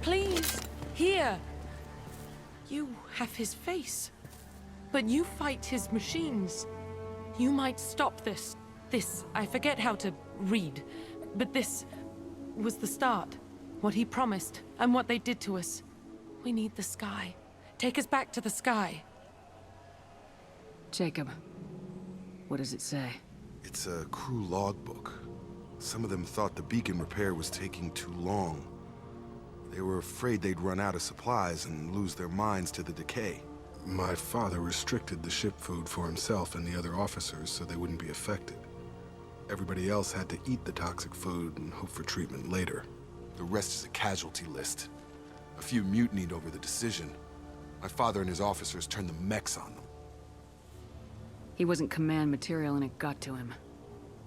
Please, here. You have his face. But you fight his machines. You might stop this. This, I forget how to read. But this was the start. What he promised, and what they did to us. We need the sky. Take us back to the sky. Jacob, what does it say? It's a crew logbook. Some of them thought the beacon repair was taking too long. They were afraid they'd run out of supplies and lose their minds to the decay. My father restricted the ship food for himself and the other officers so they wouldn't be affected. Everybody else had to eat the toxic food and hope for treatment later. The rest is a casualty list. A few mutinied over the decision. My father and his officers turned the mechs on them. He wasn't command material and it got to him.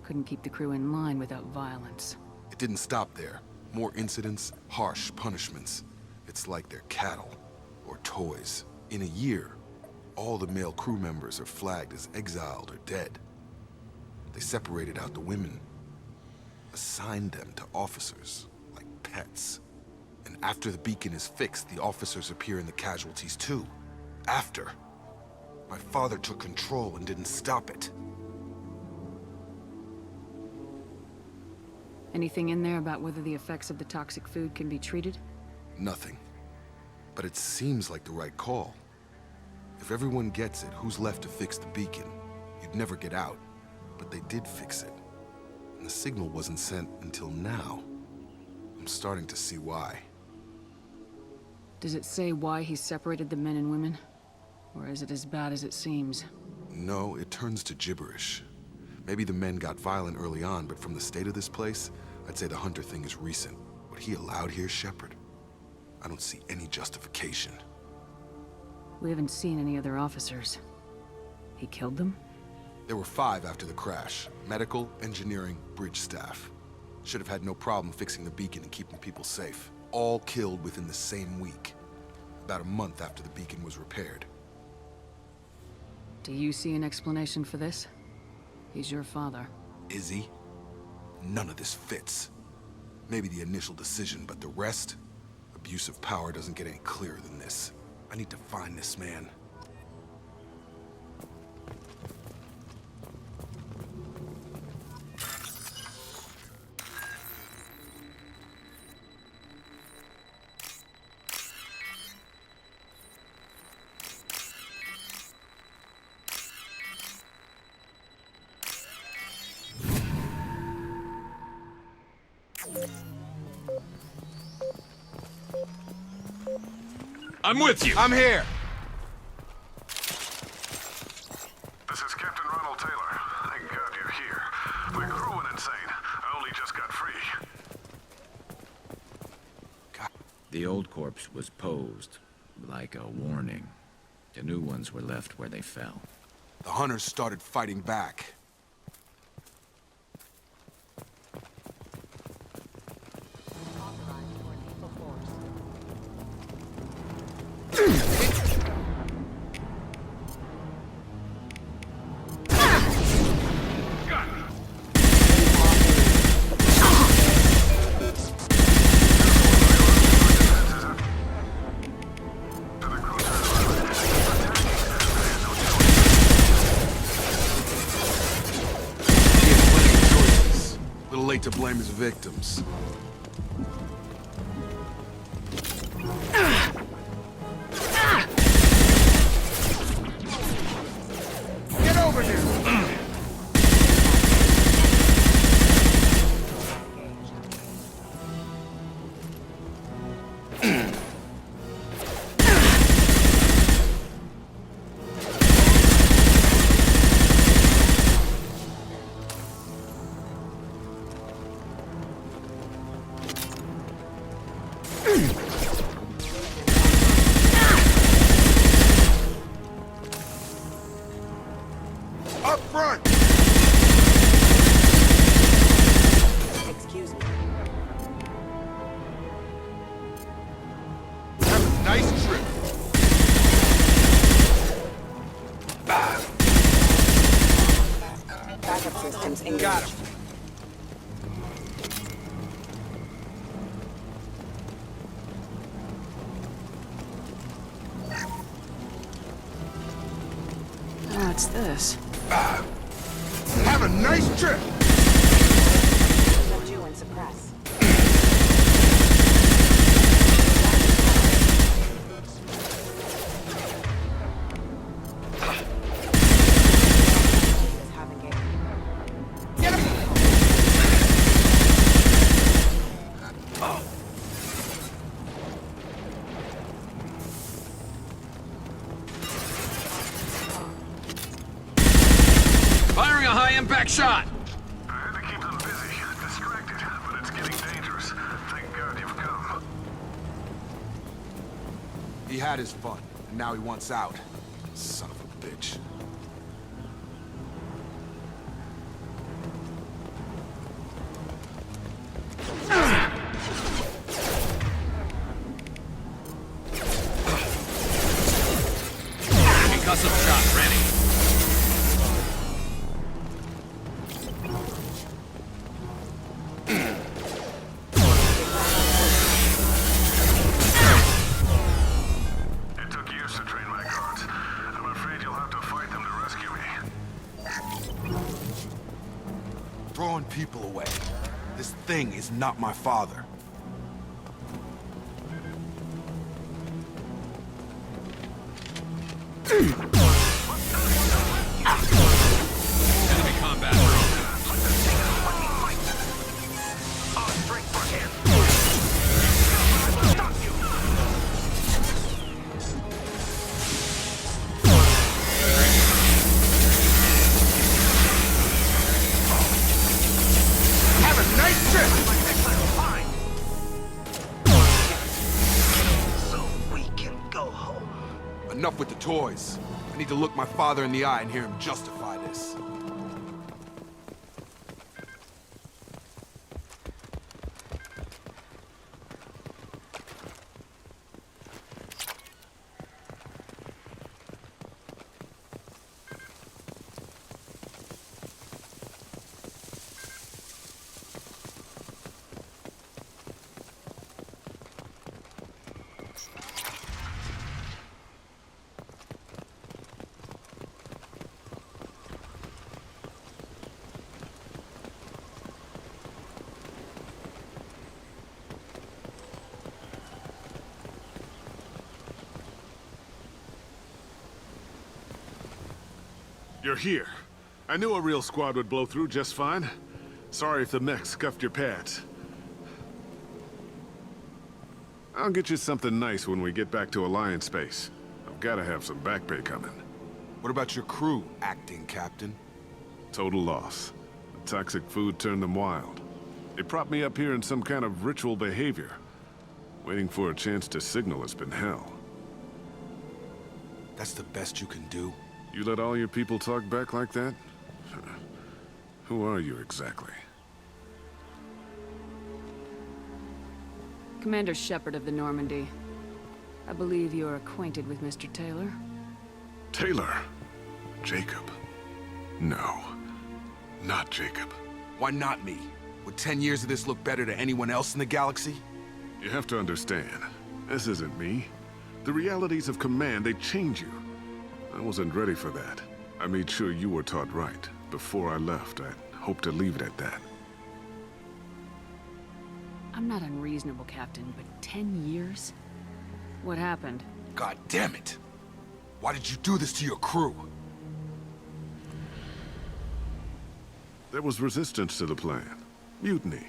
Couldn't keep the crew in line without violence. It didn't stop there. More incidents, harsh punishments. It's like they're cattle, or toys. In a year, all the male crew members are flagged as exiled or dead. They separated out the women, assigned them to officers, like pets. And after the beacon is fixed, the officers appear in the casualties too. After. My father took control and didn't stop it. Anything in there about whether the effects of the toxic food can be treated? Nothing. But it seems like the right call. If everyone gets it, who's left to fix the beacon? You'd never get out. But they did fix it. And the signal wasn't sent until now. I'm starting to see why. Does it say why he separated the men and women? Or is it as bad as it seems? No, it turns to gibberish. Maybe the men got violent early on, but from the state of this place, I'd say the Hunter thing is recent. What he allowed here, Shepard, I don't see any justification. We haven't seen any other officers. He killed them? There were 5 after the crash. Medical, engineering, bridge staff. Should have had no problem fixing the beacon and keeping people safe. All killed within the same week. About a month after the beacon was repaired. Do you see an explanation for this? He's your father. Is he? None of this fits. Maybe the initial decision, but the rest? Abuse of power doesn't get any clearer than this. I need to find this man. I'm with you! I'm here! This is Captain Ronald Taylor. Thank God you're here. My crew went insane. I only just got free. The old corpse was posed, like a warning. The new ones were left where they fell. The hunters started fighting back. To blame his victims. Get over here! Up front! Excuse me. Have a nice trip. Backup systems engaged. Got him. What's this? Have a nice trip! Subdue and suppress. Is having a Firing a high-impact shot! I had to keep them busy, distracted, but it's getting dangerous. Thank God you've come. He had his fun, and now he wants out. Son of a bitch. Concussive shot ready. It took years to train my guards. I'm afraid you'll have to fight them to rescue me. Throwing people away. This thing is not my father. Enemy combat drone. Have a nice trip! So we can go home. Enough with the toys. I need to look my father in the eye and hear him justify this. You're here. I knew a real squad would blow through just fine. Sorry if the mech scuffed your pads. I'll get you something nice when we get back to Alliance space. I've got to have some back pay coming. What about your crew, acting captain? Total loss. The toxic food turned them wild. They propped me up here in some kind of ritual behavior. Waiting for a chance to signal has been hell. That's the best you can do? You let all your people talk back like that? Who are you exactly? Commander Shepard of the Normandy. I believe you're acquainted with Mr. Taylor. Taylor? Jacob? No. Not Jacob. Why not me? Would 10 years of this look better to anyone else in the galaxy? You have to understand, this isn't me. The realities of command, they change you. I wasn't ready for that. I made sure you were taught right. Before I left, I hoped to leave it at that. I'm not unreasonable, Captain, but 10 years? What happened? God damn it! Why did you do this to your crew? There was resistance to the plan. Mutiny.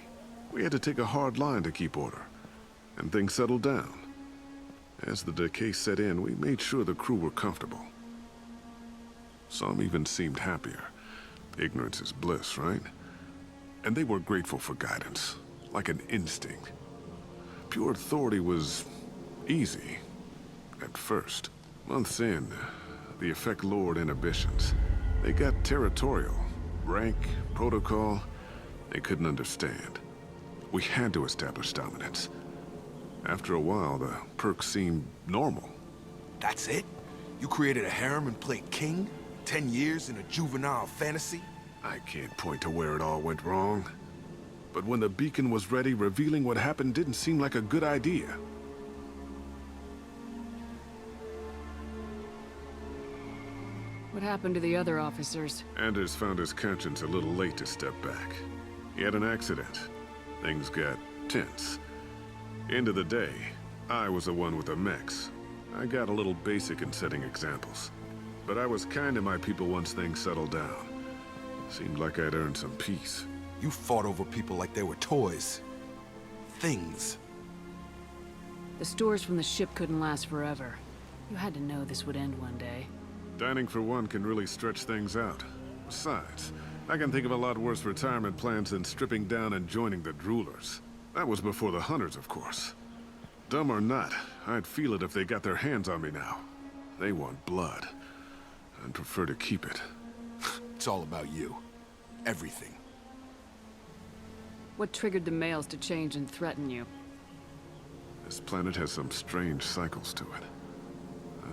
We had to take a hard line to keep order. And things settled down. As the decay set in, we made sure the crew were comfortable. Some even seemed happier. Ignorance is bliss, right? And they were grateful for guidance, like an instinct. Pure authority was easy, at first. Months in, the effect lowered inhibitions. They got territorial. Rank, protocol, they couldn't understand. We had to establish dominance. After a while, the perks seemed normal. That's it? You created a harem and played king? 10 years in a juvenile fantasy? I can't point to where it all went wrong. But when the beacon was ready, revealing what happened didn't seem like a good idea. What happened to the other officers? Anders found his conscience a little late to step back. He had an accident. Things got tense. End of the day, I was the one with the mechs. I got a little basic in setting examples. But I was kind to my people once things settled down. Seemed like I'd earned some peace. You fought over people like they were toys. Things. The stores from the ship couldn't last forever. You had to know this would end one day. Dining for one can really stretch things out. Besides, I can think of a lot worse retirement plans than stripping down and joining the droolers. That was before the hunters, of course. Dumb or not, I'd feel it if they got their hands on me now. They want blood. I'd prefer to keep it. It's all about you. Everything. What triggered the males to change and threaten you? This planet has some strange cycles to it.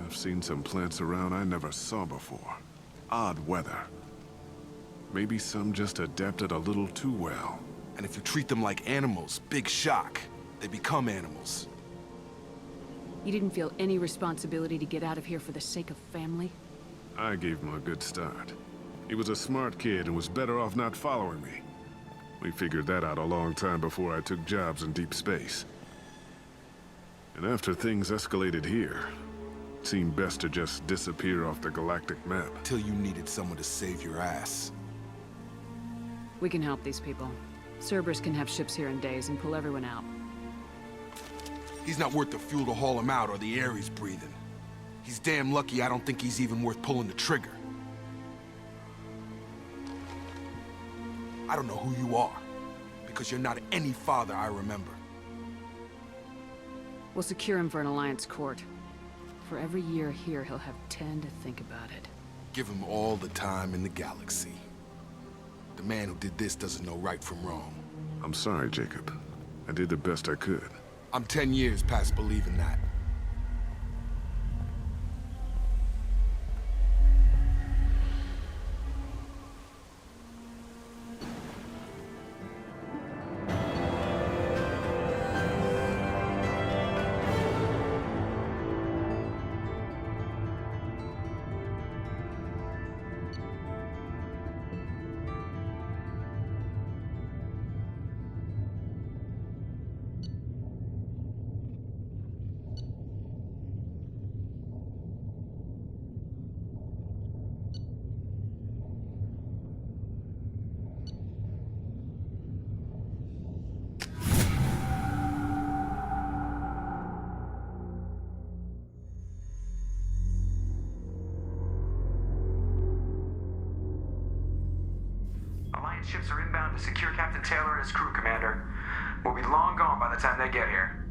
I've seen some plants around I never saw before. Odd weather. Maybe some just adapted a little too well. And if you treat them like animals, big shock. They become animals. You didn't feel any responsibility to get out of here for the sake of family? I gave him a good start. He was a smart kid and was better off not following me. We figured that out a long time before I took jobs in deep space. And after things escalated here, it seemed best to just disappear off the galactic map. Till you needed someone to save your ass. We can help these people. Cerberus can have ships here in days and pull everyone out. He's not worth the fuel to haul him out or the air he's breathing. He's damn lucky I don't think he's even worth pulling the trigger. I don't know who you are, because you're not any father I remember. We'll secure him for an Alliance court. For every year here, he'll have 10 to think about it. Give him all the time in the galaxy. The man who did this doesn't know right from wrong. I'm sorry, Jacob. I did the best I could. I'm 10 years past believing that. Alliance ships are inbound to secure Captain Taylor and his crew, Commander. We'll be long gone by the time they get here.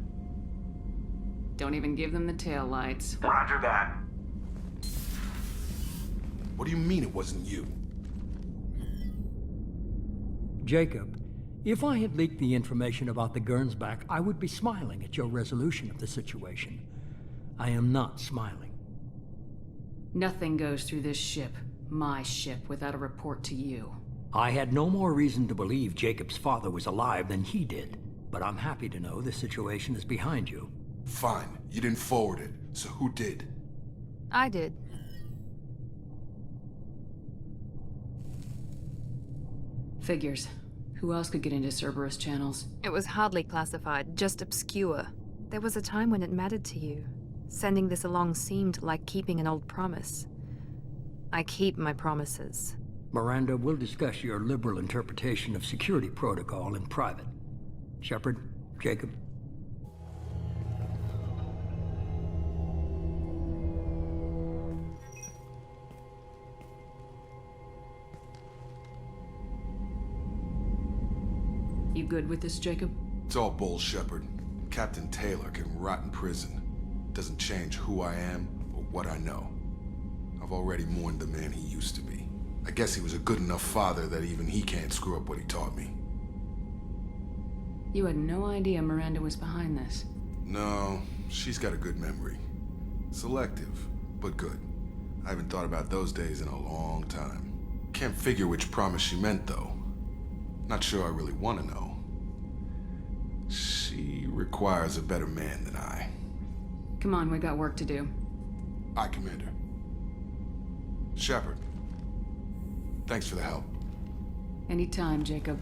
Don't even give them the tail lights. Roger that. What do you mean it wasn't you? Jacob, if I had leaked the information about the Gernsback, I would be smiling at your resolution of the situation. I am not smiling. Nothing goes through this ship, my ship, without a report to you. I had no more reason to believe Jacob's father was alive than he did, but I'm happy to know the situation is behind you. Fine, you didn't forward it, so who did? I did. Figures. Who else could get into Cerberus channels? It was hardly classified, just obscure. There was a time when it mattered to you. Sending this along seemed like keeping an old promise. I keep my promises. Miranda, we'll discuss your liberal interpretation of security protocol in private. Shepard, Jacob. You good with this, Jacob? It's all bull, Shepard. Captain Taylor can rot in prison. Doesn't change who I am or what I know. I've already mourned the man he used to be. I guess he was a good enough father that even he can't screw up what he taught me. You had no idea Miranda was behind this. No, she's got a good memory. Selective, but good. I haven't thought about those days in a long time. Can't figure which promise she meant, though. Not sure I really want to know. She requires a better man than I. Come on, we got work to do. Aye, Commander. Shepard. Thanks for the help. Anytime, Jacob.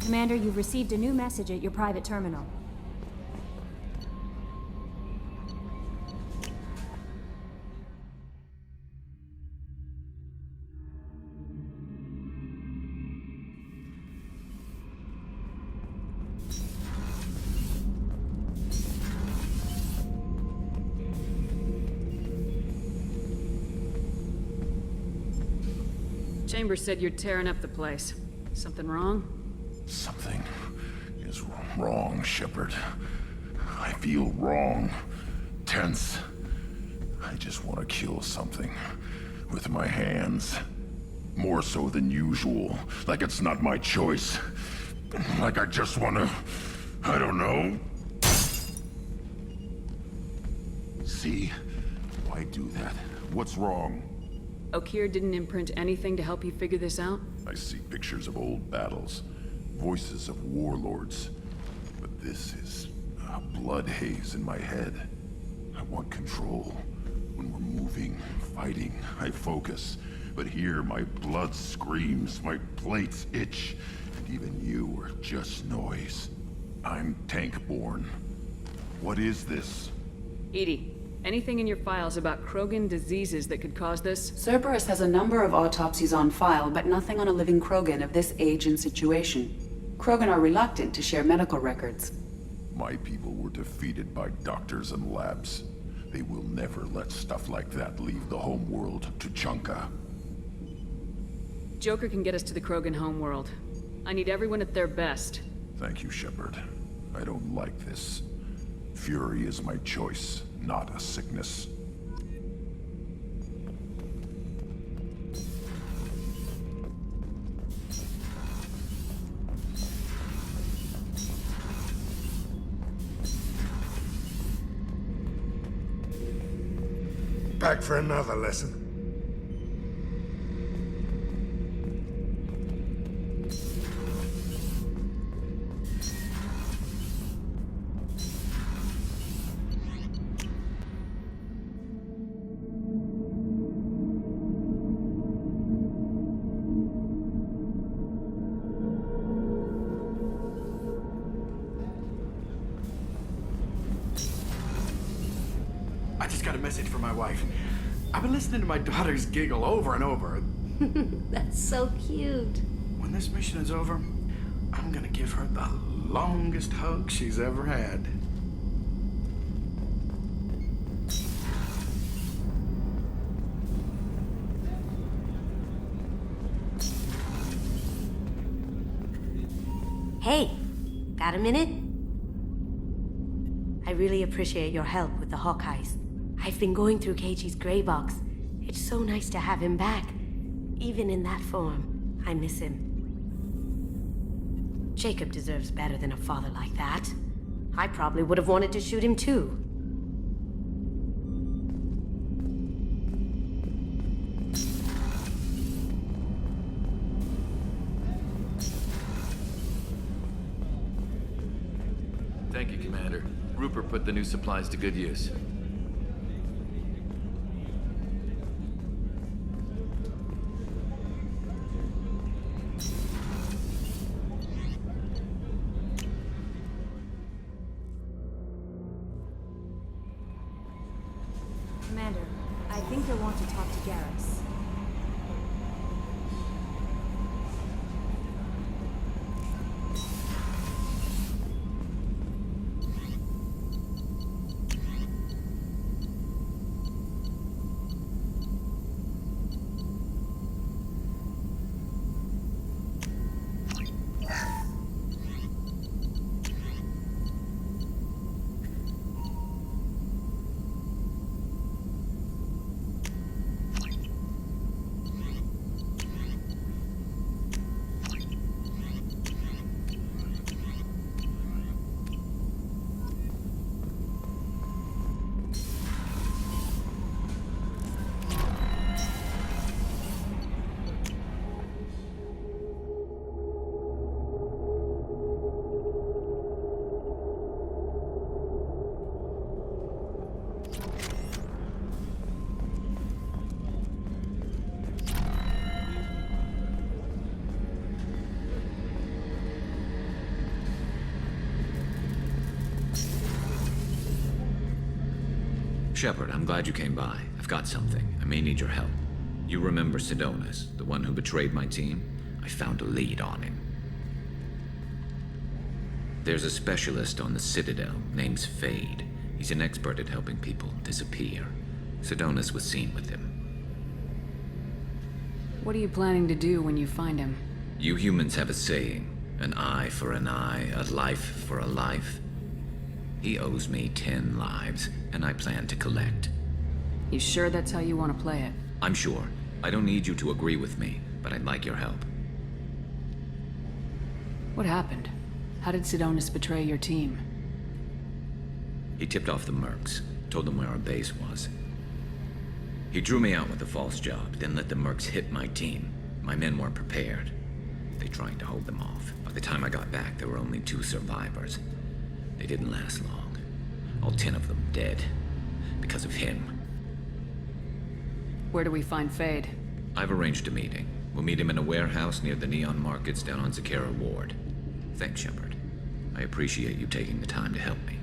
Commander, you've received a new message at your private terminal. Chambers said you're tearing up the place. Something wrong? Something is wrong, Shepard. I feel wrong. Tense. I just want to kill something. With my hands. More so than usual. Like it's not my choice. Like I just want to... I don't know. See? Why do that? What's wrong? Okeer didn't imprint anything to help you figure this out? I see pictures of old battles. Voices of warlords. But this is a blood haze in my head. I want control. When we're moving, fighting, I focus. But here, my blood screams, my plates itch, and even you are just noise. I'm tank-born. What is this? Edie, anything in your files about Krogan diseases that could cause this? Cerberus has a number of autopsies on file, but nothing on a living Krogan of this age and situation. Krogan are reluctant to share medical records. My people were defeated by doctors and labs. They will never let stuff like that leave the homeworld to Chunka. Joker can get us to the Krogan homeworld. I need everyone at their best. Thank you, Shepard. I don't like this. Fury is my choice, not a sickness. Back for another lesson. I just got a message from my wife. I've been listening to my daughters giggle over and over. That's so cute. When this mission is over, I'm gonna give her the longest hug she's ever had. Hey, got a minute? I really appreciate your help with the Hawkeyes. I've been going through Keiichi's gray box. It's so nice to have him back. Even in that form, I miss him. Jacob deserves better than a father like that. I probably would have wanted to shoot him too. Thank you, Commander. Rupert put the new supplies to good use. Commander, I think you'll want to talk to Garrus. Shepard, I'm glad you came by. I've got something. I may need your help. You remember Sidonis, the one who betrayed my team? I found a lead on him. There's a specialist on the Citadel named Fade. He's an expert at helping people disappear. Sidonis was seen with him. What are you planning to do when you find him? You humans have a saying, an eye for an eye, a life for a life. He owes me 10 lives, and I plan to collect. You sure that's how you want to play it? I'm sure. I don't need you to agree with me, but I'd like your help. What happened? How did Sidonis betray your team? He tipped off the mercs, told them where our base was. He drew me out with a false job, then let the mercs hit my team. My men weren't prepared. They tried to hold them off. By the time I got back, there were only 2 survivors. They didn't last long. All 10 of them dead. Because of him. Where do we find Fade? I've arranged a meeting. We'll meet him in a warehouse near the Neon Markets down on Zakera Ward. Thanks, Shepard. I appreciate you taking the time to help me.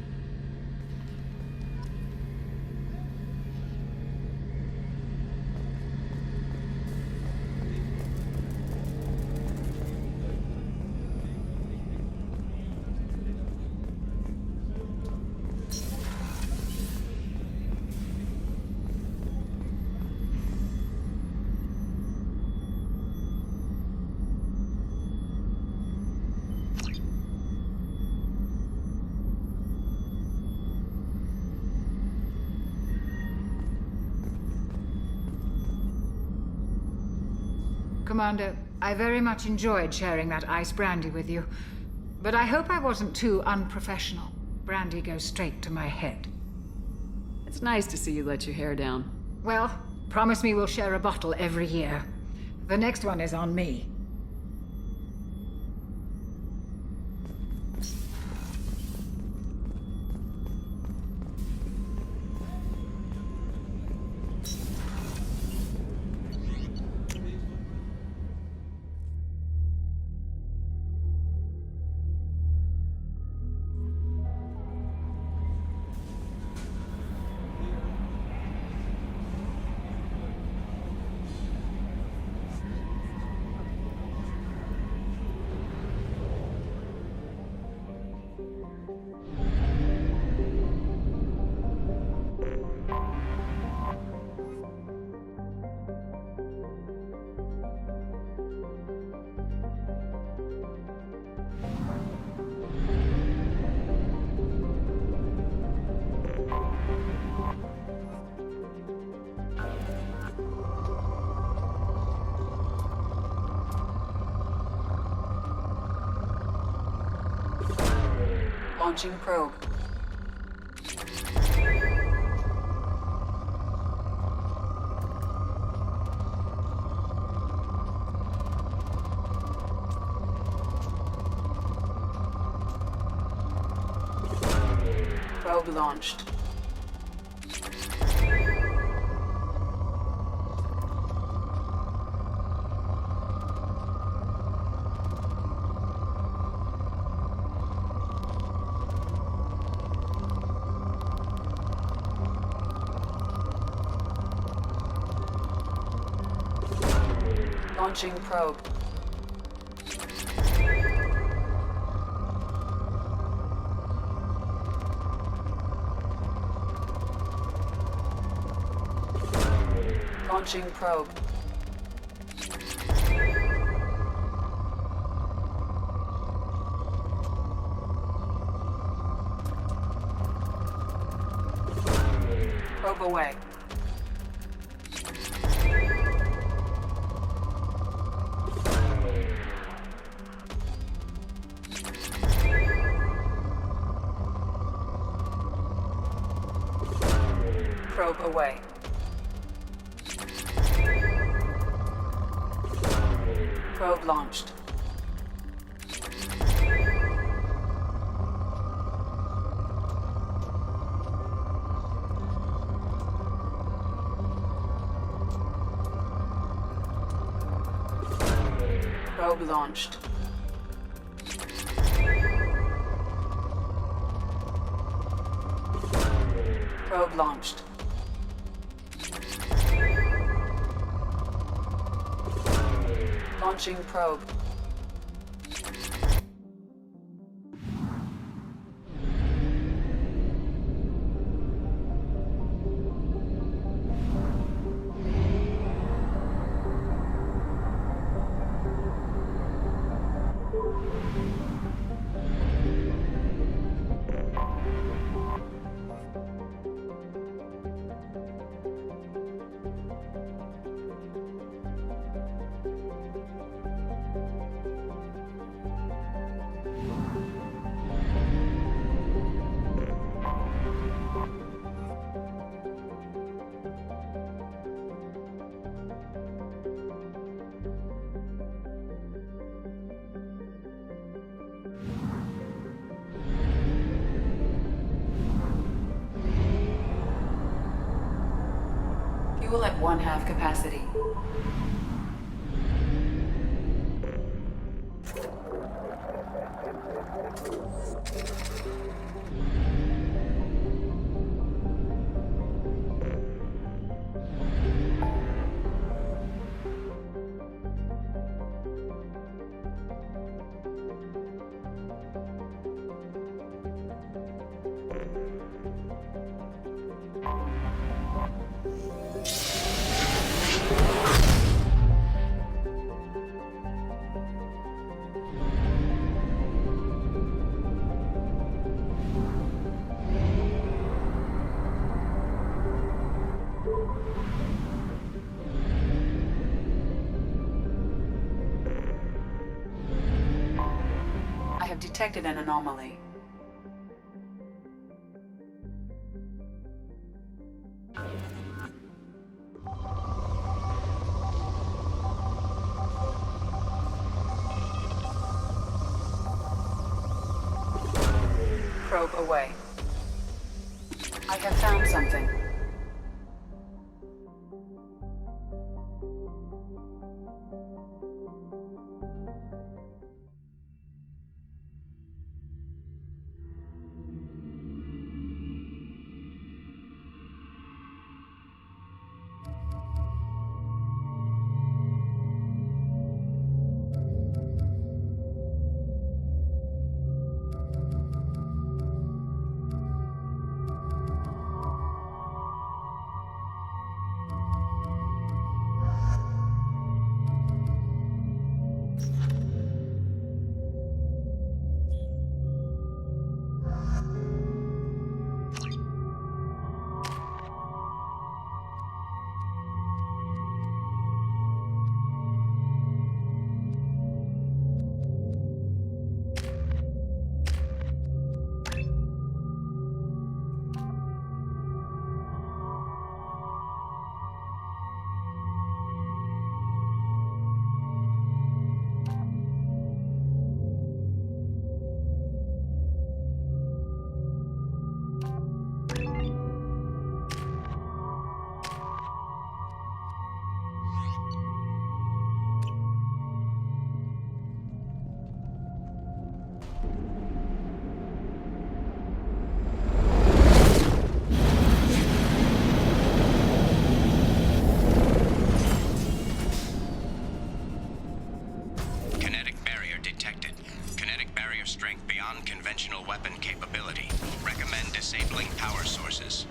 Commander, I very much enjoyed sharing that ice brandy with you. But I hope I wasn't too unprofessional. Brandy goes straight to my head. It's nice to see you let your hair down. Well, promise me we'll share a bottle every year. The next one is on me. Launching probe. Probe launched. Launching probe. Launching probe. Probe away. Probe away. Probe launched. Probe launched. Probe launched. Launching probe. Fuel at 1/2 capacity. Detected an anomaly. Probe away. I have found something. beyond conventional weapon capability. Recommend disabling power sources.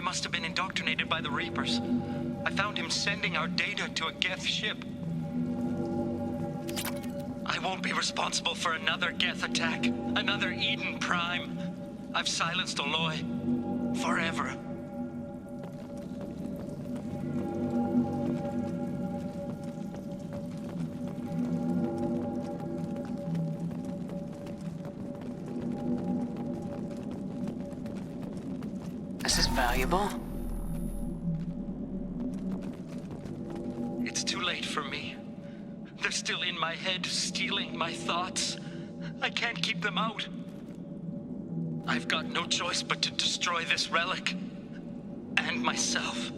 Must have been indoctrinated by the Reapers. I found him sending our data to a Geth ship. I won't be responsible for another Geth attack, another Eden Prime. I've silenced Aloy. Forever. This is valuable. It's too late for me. They're still in my head, stealing my thoughts. I can't keep them out. I've got no choice but to destroy this relic. And myself.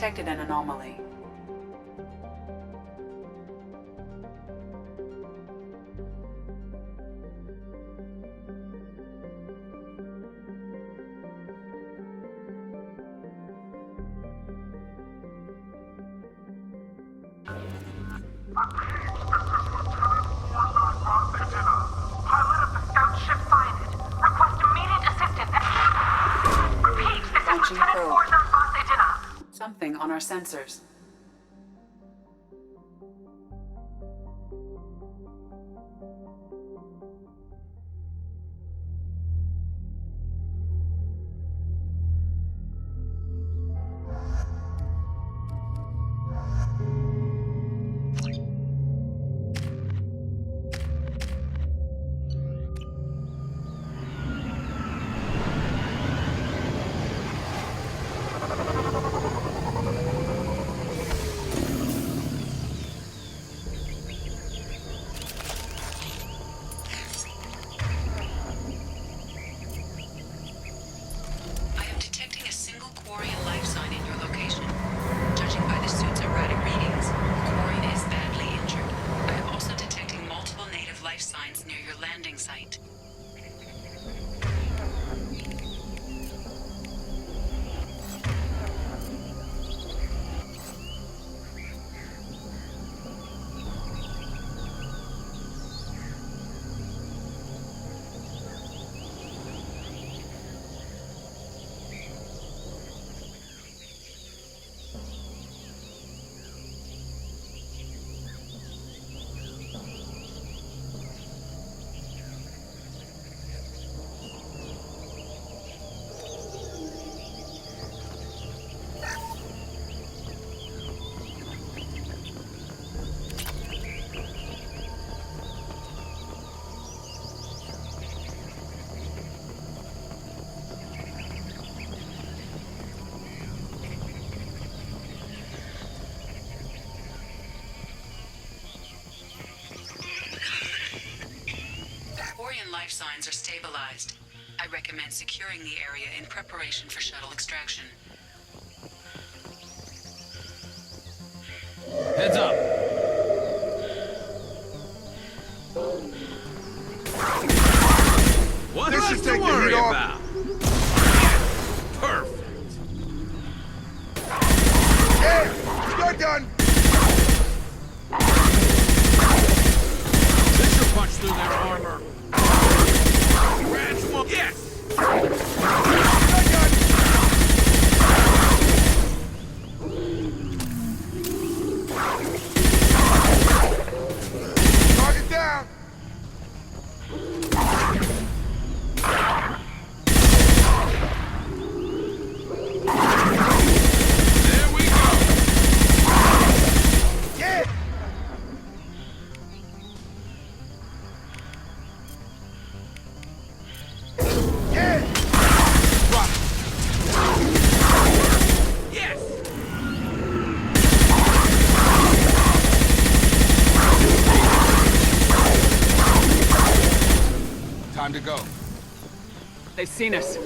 detected an anomaly. Launching probe. Something on our sensors. Life signs are stabilized. I recommend securing the area in preparation for shuttle extraction. Heads up! What this is taking the heat off. Perfect. Yeah, you're done. This should punch through their armor. Yes! Target down! There we go! Yeah! Time to go. They've seen us.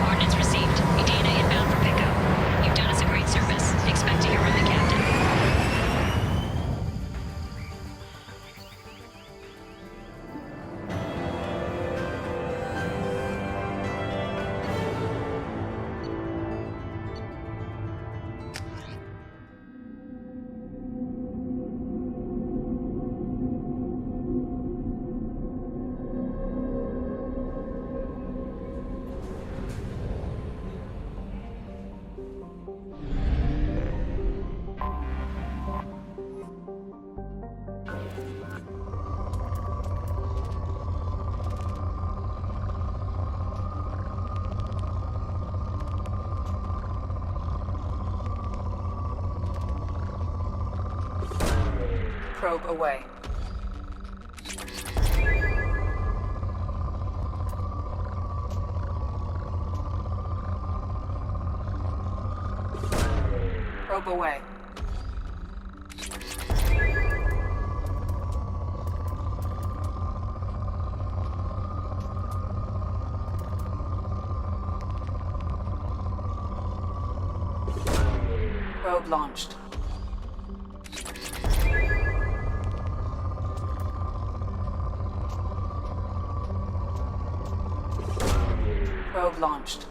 Coordinates received. Edina inbound for Probe away. Probe away. Probe launched. Probe launched.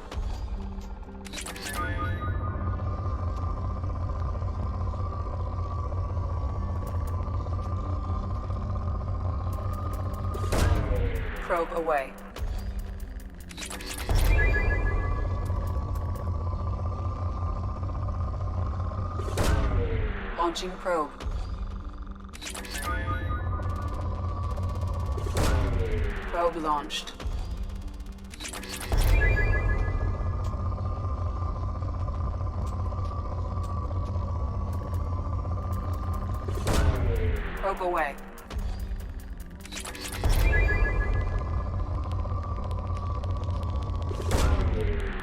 Probe away. Launching probe. Probe launched. Probe away.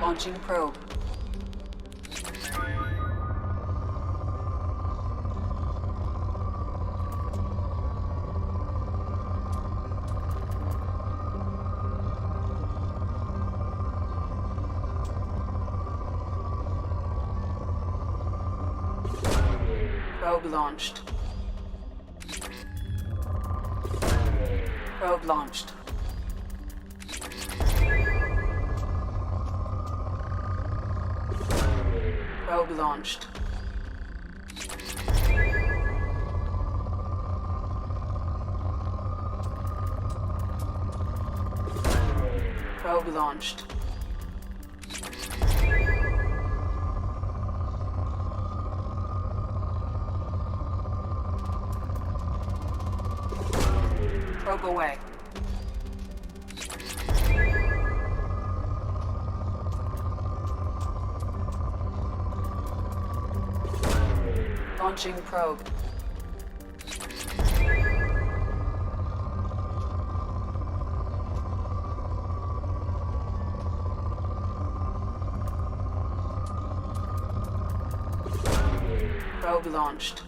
Launching probe. Probe launched. Probe launched. Probe launched. Probe launched. Probe away. Launching probe. Probe launched.